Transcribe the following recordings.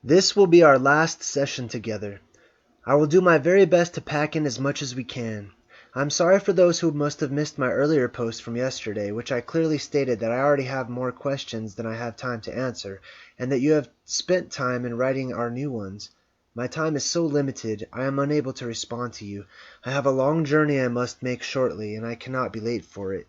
This will be our last session together. I will do my very best to pack in as much as we can. I'm sorry for those who must have missed my earlier post from yesterday, which I clearly stated that I already have more questions than I have time to answer, and that you have spent time in writing our new ones. My time is so limited, I am unable to respond to you. I have a long journey I must make shortly, and I cannot be late for it.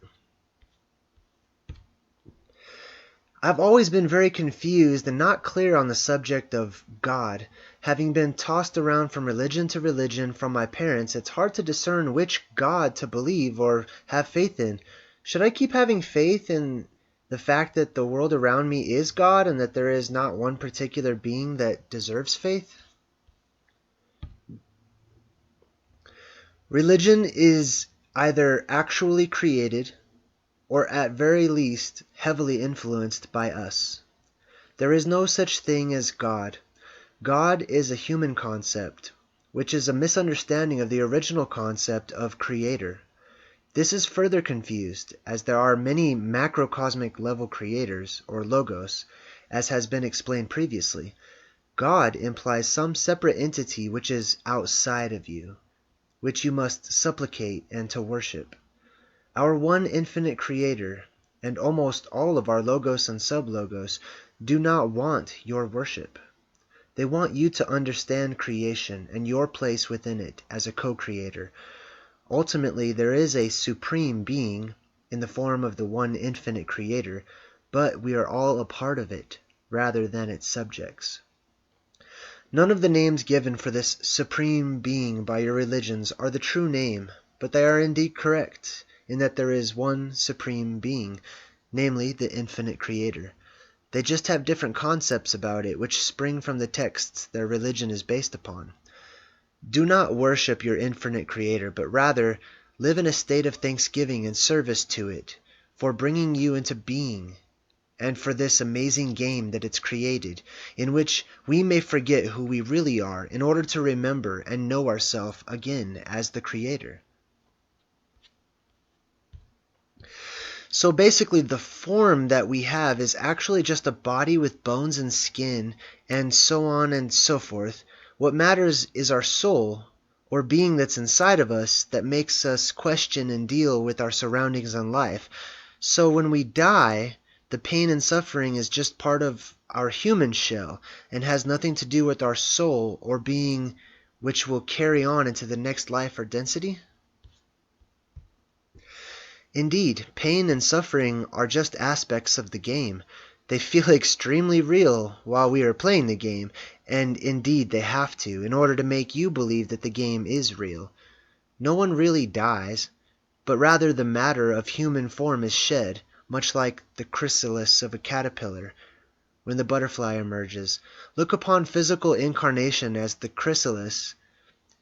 I've always been very confused and not clear on the subject of God. Having been tossed around from religion to religion from my parents, it's hard to discern which God to believe or have faith in. Should I keep having faith in the fact that the world around me is God and that there is not one particular being that deserves faith? Religion is either actually created or at very least heavily influenced by us. There is no such thing as God. God is a human concept, which is a misunderstanding of the original concept of creator. This is further confused, as there are many macrocosmic level creators, or logos, as has been explained previously. God implies some separate entity which is outside of you, which you must supplicate and to worship. Our one infinite creator, and almost all of our logos and sublogos, do not want your worship. They want you to understand creation and your place within it as a co-creator. Ultimately, there is a supreme being in the form of the one infinite creator, but we are all a part of it rather than its subjects. None of the names given for this supreme being by your religions are the true name, but they are indeed correct in that there is one supreme being, namely the infinite creator. They just have different concepts about it which spring from the texts their religion is based upon. Do not worship your infinite creator, but rather live in a state of thanksgiving and service to it for bringing you into being, and for this amazing game that it's created, in which we may forget who we really are in order to remember and know ourselves again as the creator. So basically, the form that we have is actually just a body with bones and skin, and so on and so forth. What matters is our soul, or being that's inside of us, that makes us question and deal with our surroundings and life. So when we die, the pain and suffering is just part of our human shell, and has nothing to do with our soul or being, which will carry on into the next life or density. Indeed, pain and suffering are just aspects of the game. They feel extremely real while we are playing the game, and indeed they have to, in order to make you believe that the game is real. No one really dies, but rather the matter of human form is shed, much like the chrysalis of a caterpillar when the butterfly emerges. Look upon physical incarnation as the chrysalis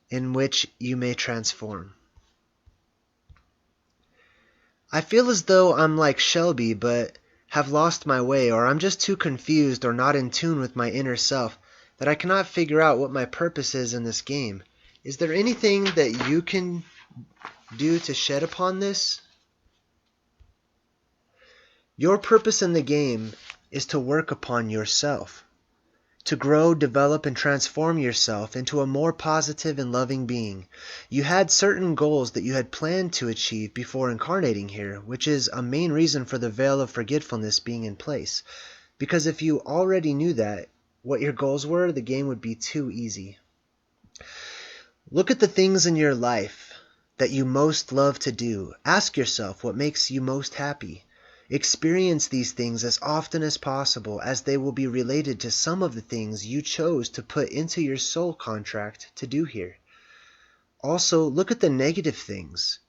in which you may transform. I feel as though I'm like Shelby, but have lost my way, or I'm just too confused or not in tune with my inner self, that I cannot figure out what my purpose is in this game. Is there anything that you can do to shed upon this? Your purpose in the game is to work upon yourself, to grow, develop, and transform yourself into a more positive and loving being. You had certain goals that you had planned to achieve before incarnating here, which is a main reason for the veil of forgetfulness being in place. Because if you already knew that, what your goals were, the game would be too easy. Look at the things in your life that you most love to do. Ask yourself what makes you most happy. Experience these things as often as possible, as they will be related to some of the things you chose to put into your soul contract to do here. Also, look at the negative things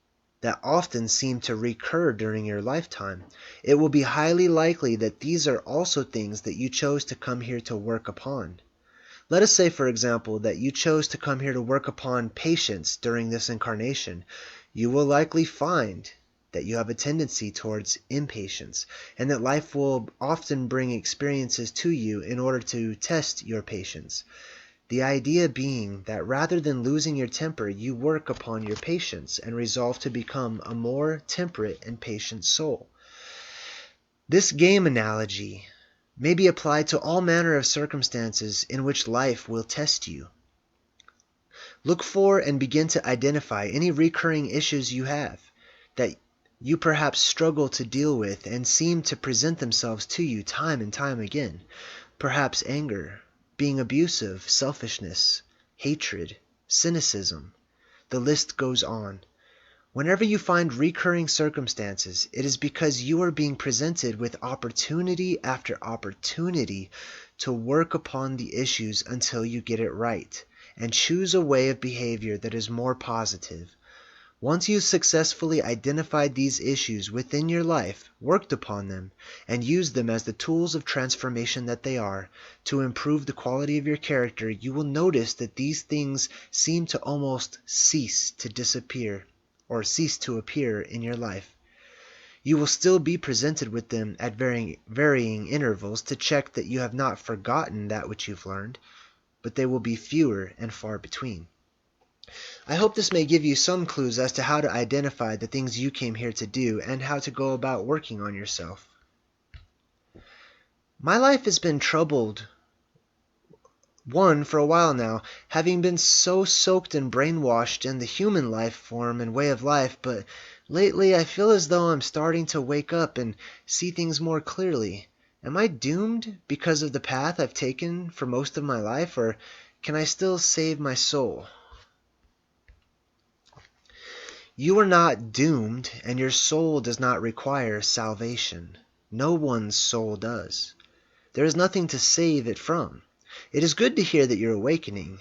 that often seem to recur during your lifetime. It will be highly likely that these are also things that you chose to come here to work upon. Let us say, for example, that you chose to come here to work upon patience during this incarnation. You will likely find that you have a tendency towards impatience, and that life will often bring experiences to you in order to test your patience. The idea being that rather than losing your temper, you work upon your patience and resolve to become a more temperate and patient soul. This game analogy may be applied to all manner of circumstances in which life will test you. Look for and begin to identify any recurring issues you have that you perhaps struggle to deal with and seem to present themselves to you time and time again. Perhaps anger, being abusive, selfishness, hatred, cynicism. The list goes on. Whenever you find recurring circumstances, it is because you are being presented with opportunity after opportunity to work upon the issues until you get it right and choose a way of behavior that is more positive. Once you've successfully identified these issues within your life, worked upon them, and used them as the tools of transformation that they are to improve the quality of your character, you will notice that these things seem to almost cease to disappear or cease to appear in your life. You will still be presented with them at varying intervals to check that you have not forgotten that which you've learned, but they will be fewer and far between. I hope this may give you some clues as to how to identify the things you came here to do and how to go about working on yourself. My life has been troubled for a while now, having been so soaked and brainwashed in the human life form and way of life, but lately I feel as though I'm starting to wake up and see things more clearly. Am I doomed because of the path I've taken for most of my life, or can I still save my soul? You are not doomed, and your soul does not require salvation. No one's soul does. There is nothing to save it from. It is good to hear that you're awakening,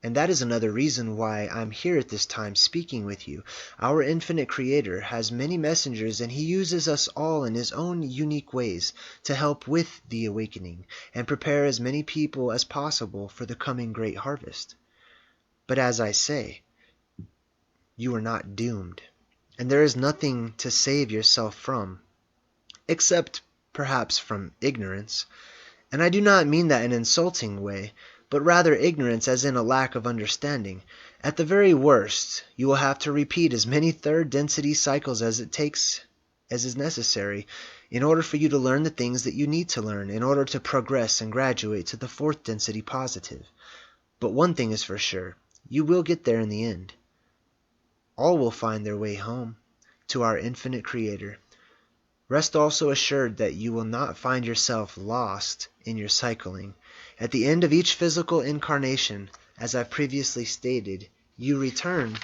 and that is another reason why I'm here at this time speaking with you. Our infinite Creator has many messengers, and He uses us all in His own unique ways to help with the awakening and prepare as many people as possible for the coming great harvest. But as I say, you are not doomed, and there is nothing to save yourself from, except perhaps from ignorance. And I do not mean that in an insulting way, but rather ignorance as in a lack of understanding. At the very worst, you will have to repeat as many third density cycles as is necessary in order for you to learn the things that you need to learn in order to progress and graduate to the fourth density positive. But one thing is for sure, you will get there in the end. All will find their way home to our infinite Creator. Rest also assured that you will not find yourself lost in your cycling. At the end of each physical incarnation, as I've previously stated, you return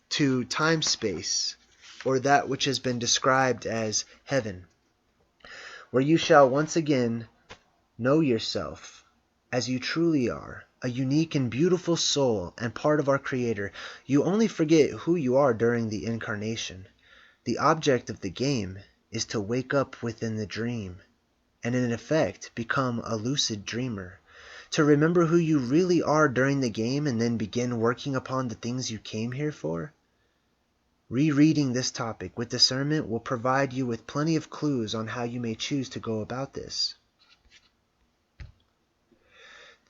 to time-space, or that which has been described as heaven, where you shall once again know yourself as you truly are, a unique and beautiful soul and part of our Creator. You only forget who you are during the incarnation. The object of the game is to wake up within the dream, and in effect become a lucid dreamer, to remember who you really are during the game and then begin working upon the things you came here for. Rereading this topic with discernment will provide you with plenty of clues on how you may choose to go about this.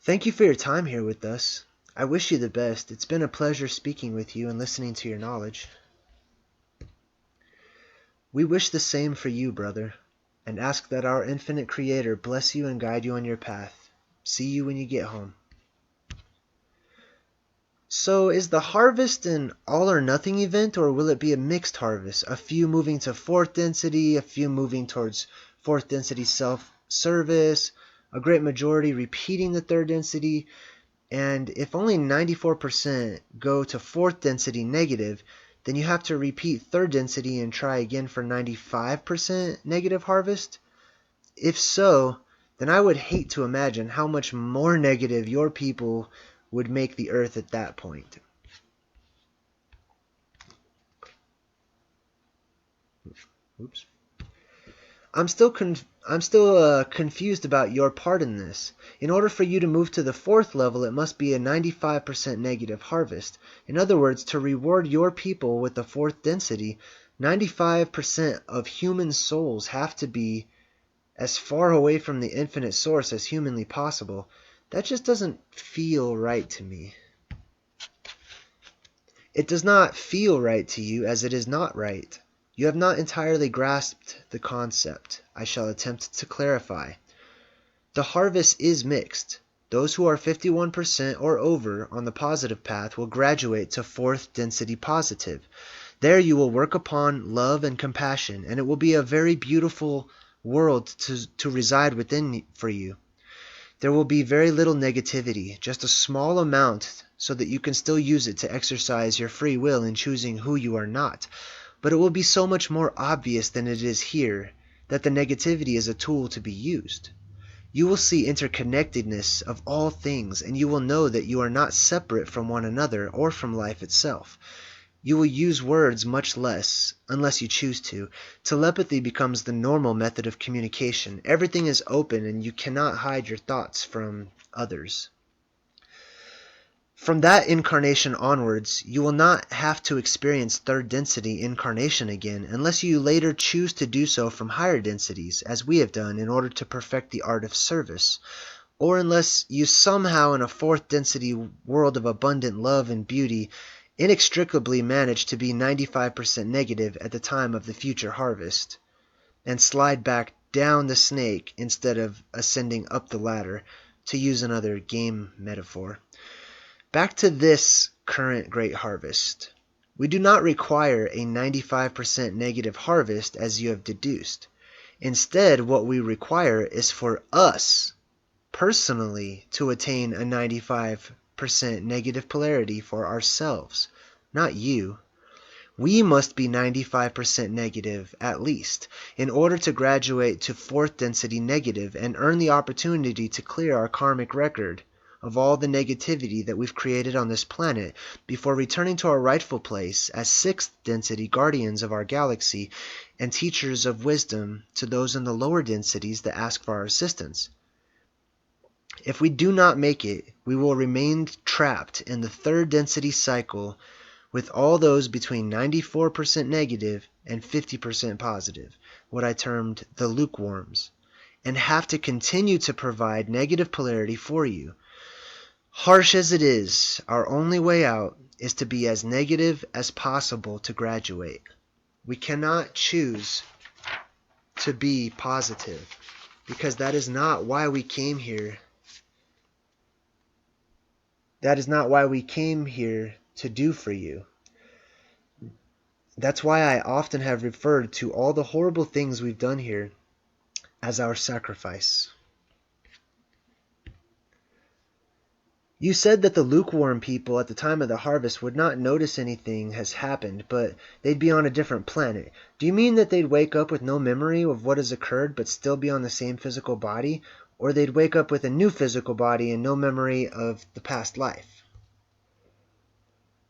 Thank you for your time here with us. I wish you the best. It's been a pleasure speaking with you and listening to your knowledge. We wish the same for you, brother, and ask that our infinite Creator bless you and guide you on your path. See you when you get home. So is the harvest an all-or-nothing event, or will it be a mixed harvest? A few moving to fourth density, a few moving towards fourth density self-service, a great majority repeating the third density, and if only 94% go to fourth density negative, then you have to repeat third density and try again for 95% negative harvest? If so, then I would hate to imagine how much more negative your people would make the earth at that point. Oops. I'm still confused about your part in this. In order for you to move to the fourth level, it must be a 95% negative harvest. In other words, to reward your people with the fourth density, 95% of human souls have to be as far away from the infinite source as humanly possible. That just doesn't feel right to me. It does not feel right to you, as it is not right. You have not entirely grasped the concept. I shall attempt to clarify. The harvest is mixed. Those who are 51% or over on the positive path will graduate to fourth density positive. There you will work upon love and compassion, and it will be a very beautiful world to reside within for you. There will be very little negativity, just a small amount so that you can still use it to exercise your free will in choosing who you are not. But it will be so much more obvious than it is here that the negativity is a tool to be used. You will see interconnectedness of all things, and you will know that you are not separate from one another or from life itself. You will use words much less, unless you choose to. Telepathy becomes the normal method of communication. Everything is open and you cannot hide your thoughts from others. From that incarnation onwards, you will not have to experience third density incarnation again unless you later choose to do so from higher densities, as we have done in order to perfect the art of service, or unless you somehow in a fourth density world of abundant love and beauty inextricably manage to be 95% negative at the time of the future harvest, and slide back down the snake instead of ascending up the ladder, to use another game metaphor. Back to this current great harvest. We do not require a 95% negative harvest as you have deduced. Instead, what we require is for us personally to attain a 95% negative polarity for ourselves, not you. We must be 95% negative, at least, in order to graduate to fourth density negative and earn the opportunity to clear our karmic record of all the negativity that we've created on this planet before returning to our rightful place as sixth density guardians of our galaxy and teachers of wisdom to those in the lower densities that ask for our assistance. If we do not make it, we will remain trapped in the third density cycle with all those between 94% negative and 50% positive, what I termed the lukewarms, and have to continue to provide negative polarity for you. Harsh as it is, our only way out is to be as negative as possible to graduate. We cannot choose to be positive, because that is not why we came here. That is not why we came here to do for you. That's why I often have referred to all the horrible things we've done here as our sacrifice. You said that the lukewarm people at the time of the harvest would not notice anything has happened, but they'd be on a different planet. Do you mean that they'd wake up with no memory of what has occurred but still be on the same physical body? Or they'd wake up with a new physical body and no memory of the past life?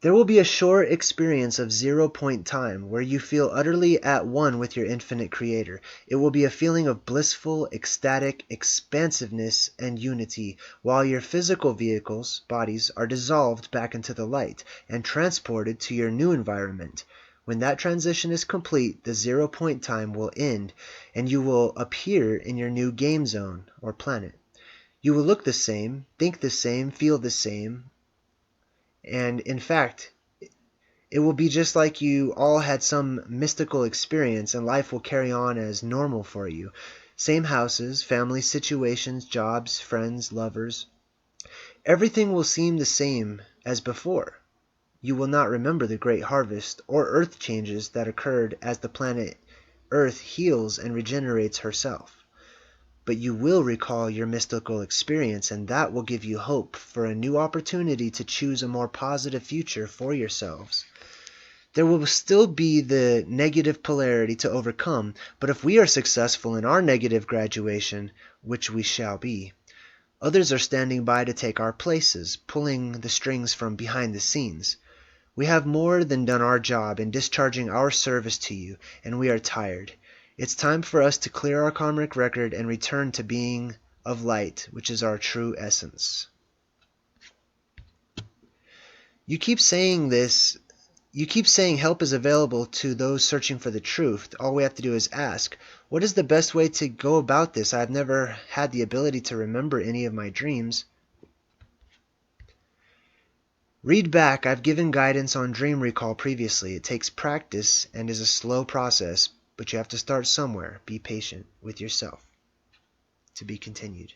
There will be a short experience of 0-point time where you feel utterly at one with your infinite creator. It will be a feeling of blissful, ecstatic expansiveness and unity, while your physical vehicles, bodies, are dissolved back into the light and transported to your new environment. When that transition is complete, the 0-point time will end and you will appear in your new game zone or planet. You will look the same, think the same, feel the same, and in fact, it will be just like you all had some mystical experience and life will carry on as normal for you. Same houses, family situations, jobs, friends, lovers. Everything will seem the same as before. You will not remember the great harvest or earth changes that occurred as the planet Earth heals and regenerates herself. But you will recall your mystical experience, and that will give you hope for a new opportunity to choose a more positive future for yourselves. There will still be the negative polarity to overcome, but if we are successful in our negative graduation, which we shall be, others are standing by to take our places, pulling the strings from behind the scenes. We have more than done our job in discharging our service to you, and we are tired. It's time for us to clear our karmic record and return to being of light, which is our true essence. You keep saying this. You keep saying help is available to those searching for the truth. All we have to do is ask. What is the best way to go about this? I have never had the ability to remember any of my dreams. Read back. I've given guidance on dream recall previously. It takes practice and is a slow process, but you have to start somewhere. Be patient with yourself. To be continued.